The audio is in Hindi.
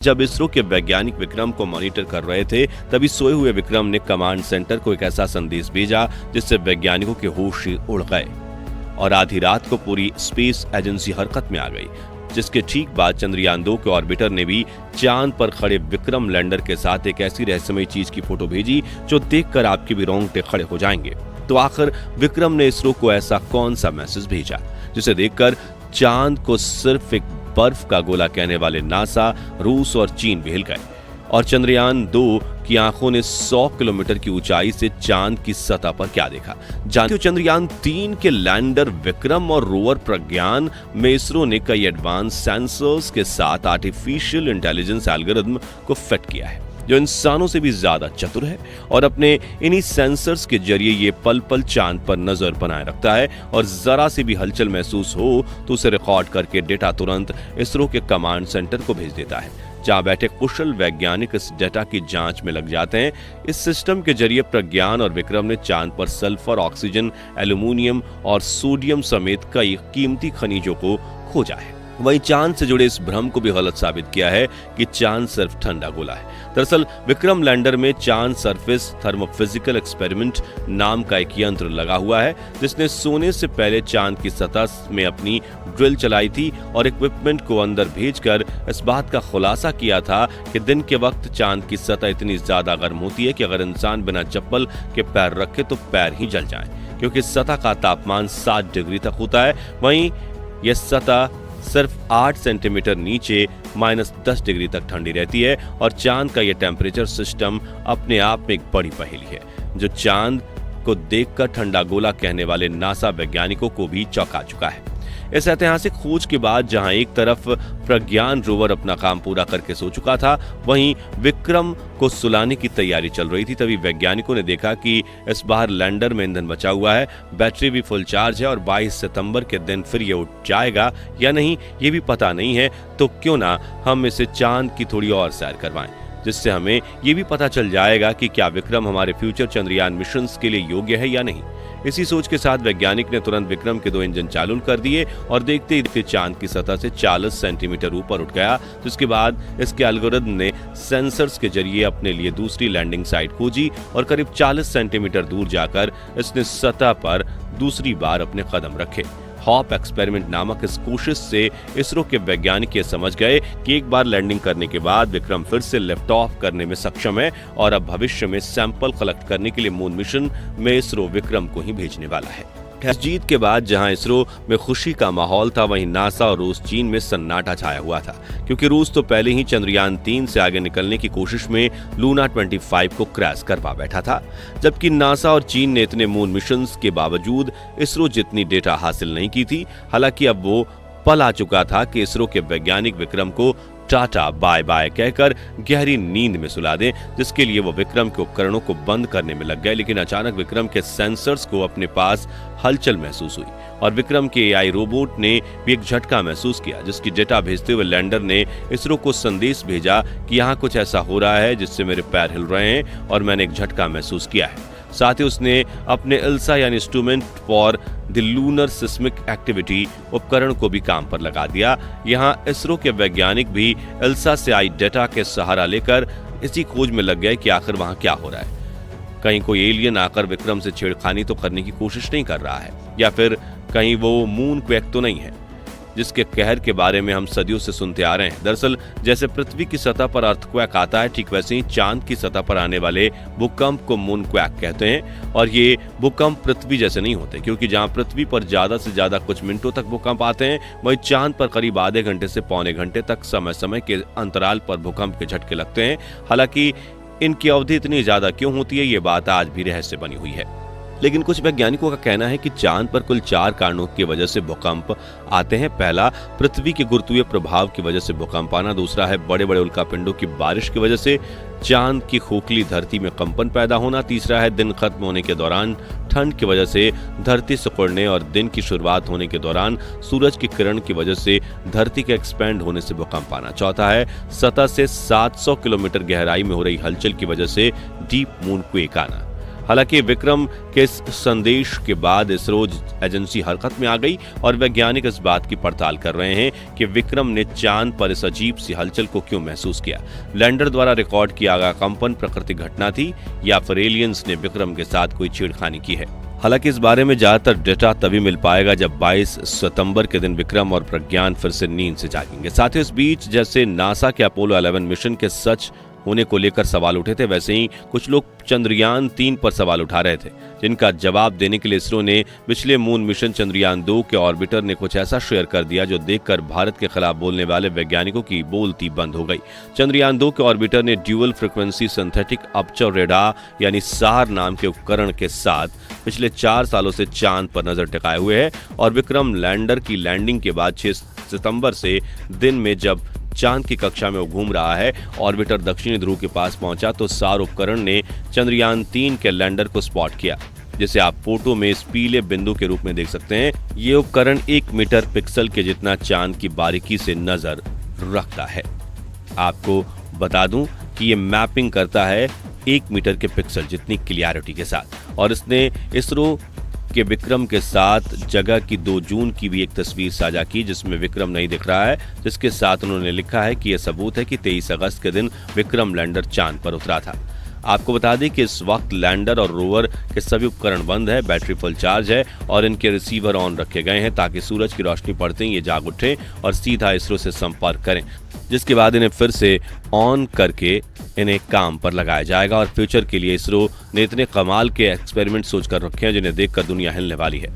जब इसरो के वैज्ञानिक विक्रम को मॉनिटर कर रहे थे, तभी सोए हुए विक्रम ने कमांड सेंटर को एक ऐसा संदेश भेजा जिससे वैज्ञानिकों के होश उड़ गए और आधी रात को पूरी स्पेस एजेंसी हरकत में आ गई। जिसके ठीक बाद चंद्रयान-2 के ऑर्बिटर ने भी चांद पर खड़े विक्रम लैंडर के साथ एक ऐसी रहस्यमयी चीज की फोटो भेजी जो देखकर आपके भी रोंगटे खड़े हो जाएंगे। तो आखिर विक्रम ने इसरो को ऐसा कौन सा मैसेज भेजा जिसे देखकर चांद को सिर्फ एक बर्फ का गोला कहने वाले नासा, रूस और चीन हिल गए और चंद्रयान-2 की आंखों ने 100 किलोमीटर की ऊंचाई से चांद की सतह पर क्या देखा। जानते हो, चंद्रयान-3 के लैंडर विक्रम और रोवर प्रज्ञान में इसरो ने कई एडवांस सेंसर्स के साथ आर्टिफिशियल इंटेलिजेंस एल्गोरिथम को फिट किया है जो इंसानों से भी ज्यादा चतुर है और अपने इन्हीं सेंसर्स के जरिए ये पल पल चांद पर नजर बनाए रखता है और जरा सी भी हलचल महसूस हो तो उसे रिकॉर्ड करके डेटा तुरंत इसरो के कमांड सेंटर को भेज देता है, जहां बैठे कुशल वैज्ञानिक इस डेटा की जांच में लग जाते हैं। इस सिस्टम के जरिए प्रज्ञान और विक्रम ने चांद पर सल्फर, ऑक्सीजन, एल्यूमिनियम और सोडियम समेत कई कीमती खनिजों को खोजा है। वहीं चांद से जुड़े इस भ्रम को भी गलत साबित किया है कि चांद सिर्फ ठंडा गोला है। दरअसल विक्रम लैंडर में चांद सरफेस थर्मोफिजिकल एक्सपेरिमेंट नाम का एक यंत्र लगा हुआ है जिसने सोने से पहले चांद की सतह में अपनी ड्रिल चलाई थी और इक्विपमेंट को अंदर भेजकर इस बात का खुलासा किया था कि दिन के वक्त चांद की सतह इतनी ज्यादा गर्म होती है कि अगर इंसान बिना चप्पल के पैर रखे तो पैर ही जल जाए, क्योंकि सतह का तापमान 7 डिग्री तक होता है। वहीं यह सतह सिर्फ 8 सेंटीमीटर नीचे -10 डिग्री तक ठंडी रहती है और चांद का यह टेम्परेचर सिस्टम अपने आप में एक बड़ी पहेली है जो चांद को देखकर ठंडा गोला कहने वाले नासा वैज्ञानिकों को भी चौंका चुका है। इस ऐतिहासिक खोज के बाद जहां एक तरफ प्रज्ञान रोवर अपना काम पूरा करके सो चुका था, वहीं विक्रम को सुलाने की तैयारी चल रही थी, तभी वैज्ञानिकों ने देखा कि इस बार लैंडर में ईंधन बचा हुआ है, बैटरी भी फुल चार्ज है और 22 सितंबर के दिन फिर ये उठ जाएगा या नहीं ये भी पता नहीं है। तो क्यों ना हम इसे चांद की थोड़ी और सैर करवाएं, जिससे हमें ये भी पता चल जाएगा कि क्या विक्रम हमारे फ्यूचर चंद्रयान मिशंस के लिए योग्य है या नहीं। इसी सोच के साथ वैज्ञानिक ने तुरंत विक्रम के 2 इंजन चालू कर दिए और देखते ही देखते चांद की सतह से 40 सेंटीमीटर ऊपर उठ गया। जिसके बाद इसके एल्गोरिथम ने सेंसर्स के जरिए अपने लिए दूसरी लैंडिंग साइट खोजी और करीब 40 सेंटीमीटर दूर जाकर इसने सतह पर दूसरी बार अपने कदम रखे। हॉप एक्सपेरिमेंट नामक इस कोशिश से इसरो के वैज्ञानिक ये समझ गए कि एक बार लैंडिंग करने के बाद विक्रम फिर से लिफ्ट ऑफ करने में सक्षम है और अब भविष्य में सैंपल कलेक्ट करने के लिए मून मिशन में इसरो विक्रम को ही भेजने वाला है। इस जीत के बाद जहां इसरो में खुशी का माहौल था, वहीं नासा और रूस चीन में सन्नाटा छाया हुआ था, क्योंकि रूस तो पहले ही चंद्रयान-3 से आगे निकलने की कोशिश में लूना 25 को क्रैश करवा बैठा था, जबकि नासा और चीन ने इतने मून मिशंस के बावजूद इसरो जितनी डेटा हासिल नहीं की थी। हालांकि अब वो पल आ चुका था कि इसरो के वैज्ञानिक विक्रम को टाटा बाय बाय कहकर गहरी नींद में सुला दें, जिसके लिए वो विक्रम के उपकरणों को बंद करने में लग गए। लेकिन अचानक विक्रम के सेंसर्स को अपने पास हलचल महसूस हुई और विक्रम के एआई रोबोट ने भी एक झटका महसूस किया, जिसकी डेटा भेजते हुए लैंडर ने इसरो को संदेश भेजा कि यहाँ कुछ ऐसा हो रहा है जिससे मेरे पैर हिल रहे हैं और मैंने एक झटका महसूस किया है। साथ ही उसने अपने इल्सा यानी instrument for the lunar seismic activity उपकरण को भी काम पर लगा दिया। यहाँ इसरो के वैज्ञानिक भी इल्सा से आई डेटा के सहारा लेकर इसी खोज में लग गए कि आखिर वहां क्या हो रहा है। कहीं कोई एलियन आकर विक्रम से छेड़खानी तो करने की कोशिश नहीं कर रहा है, या फिर कहीं वो मून क्वेक तो नहीं है जिसके कहर के बारे में हम सदियों से सुनते आ रहे हैं। दरअसल जैसे पृथ्वी की सतह पर अर्थक्वेक आता है, ठीक वैसे ही चांद की सतह पर आने वाले भूकंप को मून क्वेक कहते हैं। और ये भूकंप पृथ्वी जैसे नहीं होते, क्योंकि जहां पृथ्वी पर ज्यादा से ज्यादा कुछ मिनटों तक भूकंप आते हैं, वहीं चांद पर करीब आधे घंटे से पौने घंटे तक समय समय के अंतराल पर भूकंप के झटके लगते हैं। हालांकि इनकी अवधि इतनी ज्यादा क्यों होती है, ये बात आज भी रहस्य बनी हुई है। लेकिन कुछ वैज्ञानिकों का कहना है कि चांद पर कुल 4 कारणों की वजह से भूकंप आते हैं। पहला, पृथ्वी के गुरुत्वीय प्रभाव की वजह से भूकंप आना। दूसरा है बड़े बड़े उल्कापिंडों की बारिश की वजह से चांद की खोखली धरती में कंपन पैदा होना। तीसरा है दिन खत्म होने के दौरान ठंड की वजह से धरती सिकुड़ने और दिन की शुरुआत होने के दौरान सूरज की किरण की वजह से धरती के एक्सपैंड होने से भूकंप आना। चौथा है सतह से 700 किलोमीटर गहराई में हो रही हलचल की वजह से डीप मून क्वेक आना। हालांकि विक्रम के इस संदेश के बाद इसरो एजेंसी हरकत में आ गई और वैज्ञानिक इस बात की पड़ताल कर रहे हैं कि विक्रम ने चांद पर इस अजीब सी हलचल को क्यों महसूस किया। लैंडर द्वारा रिकॉर्ड किया गया कंपन प्राकृतिक घटना थी या फिर एलियंस ने विक्रम के साथ कोई छेड़खानी की है। हालांकि इस बारे में ज्यादातर डेटा तभी मिल पाएगा जब 22 सितंबर के दिन विक्रम और प्रज्ञान फिर से नींद से जागेंगे। साथ ही इस बीच जैसे नासा के अपोलो 11 मिशन के सच होने को लेकर सवाल उठे थे, वैसे ही कुछ लोग चंद्रयान 3 पर सवाल उठा रहे थे, जिनका जवाब देने के लिए इसरो ने पिछले मून मिशन चंद्रयान 2 के ऑर्बिटर ने कुछ ऐसा शेयर कर दिया जो देखकर भारत के खिलाफ बोलने वाले वैज्ञानिकों की बोलती बंद हो गई। चंद्रयान 2 के ऑर्बिटर ने dual frequency synthetic aperture radar यानी सार नाम के उपकरण के साथ पिछले 4 सालों से चांद पर नजर टिकाए हुए है और विक्रम लैंडर की लैंडिंग के बाद 6 सितंबर से दिन में जब चांद की कक्षा में वो घूम रहा है, ऑर्बिटर दक्षिणी ध्रुव के पास पहुंचा तो सार उपकरण ने चंद्रयान 3 के लैंडर को स्पॉट किया, जिसे आप फोटो में इस पीले बिंदु के रूप में देख सकते हैं। ये उपकरण 1 मीटर पिक्सल के जितना चांद की बारीकी से नजर रखता है। आपको बता दूं कि ये मैपिंग करता है 1 मीटर के पिक्सल जितनी क्लियरिटी के साथ, और इसने इसरो के विक्रम के साथ जगह की 2 जून की भी एक तस्वीर साझा की जिसमें विक्रम नहीं दिख रहा है, जिसके साथ उन्होंने लिखा है कि यह सबूत है कि 23 अगस्त के दिन विक्रम लैंडर चांद पर उतरा था। आपको बता दें कि इस वक्त लैंडर और रोवर के सभी उपकरण बंद है, बैटरी फुल चार्ज है और इनके रिसीवर ऑन रखे गए हैं ताकि सूरज की रोशनी पड़ते ही ये जाग उठें और सीधा इसरो से संपर्क करें, जिसके बाद इन्हें फिर से ऑन करके इन्हें काम पर लगाया जाएगा। और फ्यूचर के लिए इसरो ने इतने कमाल के एक्सपेरिमेंट सोचकर रखे हैं जिन्हें देखकर दुनिया हिलने वाली है।